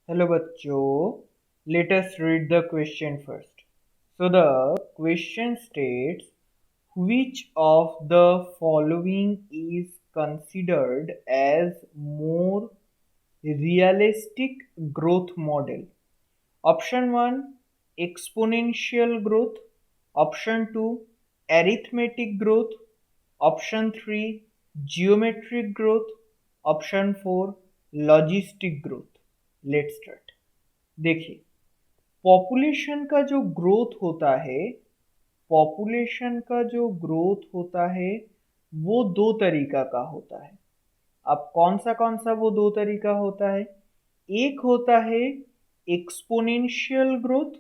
Hello बच्चों, let us read the question first. So the question states, which of the following is considered as more realistic growth model? Option 1, exponential growth. Option 2, arithmetic growth. Option 3, geometric growth. Option 4, logistic growth. Let's start. देखिए, population का जो growth होता है, population का जो growth होता है वो दो तरीका का होता है। अब कौन सा वो दो तरीका होता है? एक होता है एक्सपोनेंशियल ग्रोथ,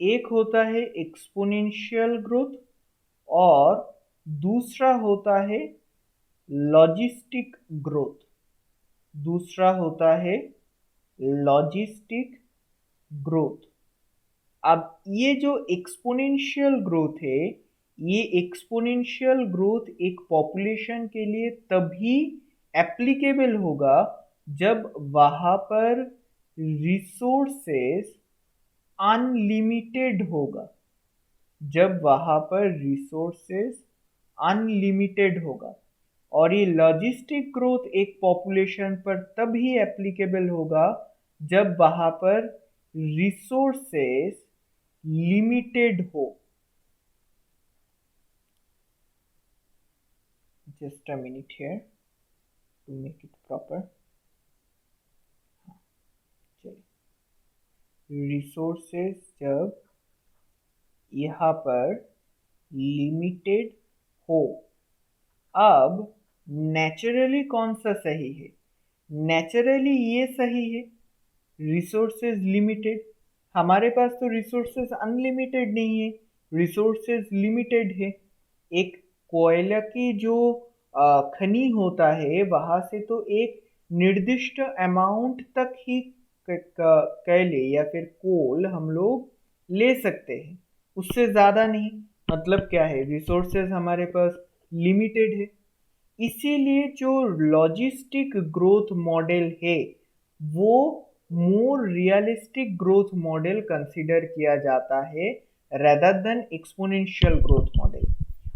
एक होता है एक्सपोनेंशियल ग्रोथ और दूसरा होता है लॉजिस्टिक ग्रोथ। दूसरा होता है लॉजिस्टिक ग्रोथ। अब ये जो एक्सपोनेंशियल ग्रोथ है, ये एक्सपोनेंशियल ग्रोथ एक पॉपुलेशन के लिए तभी एप्लीकेबल होगा जब वहां पर रिसोर्सेस अनलिमिटेड होगा। जब वहां पर रिसोर्सेस अनलिमिटेड होगा। और ये लॉजिस्टिक ग्रोथ एक पॉपुलेशन पर तभी एप्लीकेबल होगा जब वहां पर रिसोर्सेस लिमिटेड हो। Just a minute here to make it proper. चलिए, रिसोर्सेस जब यहाँ पर लिमिटेड हो। अब नेचुरली कौन सा सही है? नेचुरली ये सही है, रिसोर्सेज लिमिटेड। हमारे पास तो रिसोर्सेज अनलिमिटेड नहीं है, रिसोर्सेज लिमिटेड है। एक कोयला की जो खनी होता है वहां से तो एक निर्दिष्ट अमाउंट तक ही कोयले या फिर कोल हम लोग ले सकते हैं, उससे ज़्यादा नहीं। मतलब क्या है, रिसोर्सेज हमारे पास लिमिटेड है। इसीलिए जो लॉजिस्टिक ग्रोथ मॉडल है वो more realistic growth model consider किया जाता है rather than exponential growth model.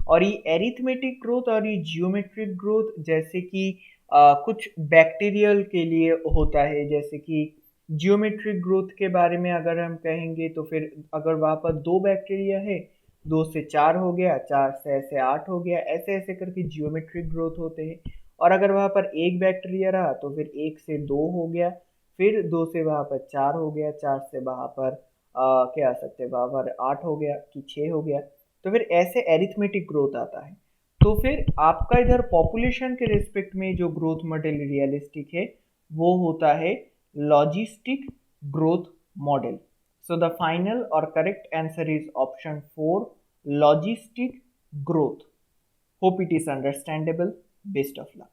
और ये एरिथमेटिक ग्रोथ और ये जियोमेट्रिक ग्रोथ जैसे कि कुछ बैक्टीरियल के लिए होता है। जैसे कि जियोमेट्रिक ग्रोथ के बारे में अगर हम कहेंगे तो फिर अगर वहाँ पर दो बैक्टीरिया है, दो से चार हो गया, चार से ऐसे आठ हो गया, ऐसे ऐसे करके जियोमेट्रिक ग्रोथ होते हैं। और अगर वहाँ पर एक बैक्टीरिया रहा तो फिर एक से दो हो गया, फिर दो से वहाँ पर चार हो गया, चार से वहाँ पर क्या आ सकते हैं, वहाँ पर आठ हो गया कि छः हो गया। तो फिर ऐसे एरिथमेटिक ग्रोथ आता है। तो फिर आपका इधर पॉपुलेशन के रिस्पेक्ट में जो ग्रोथ मॉडल रियलिस्टिक है वो होता है logistic growth model. So the final or correct answer is option 4, logistic growth. Hope it is understandable. Best of luck.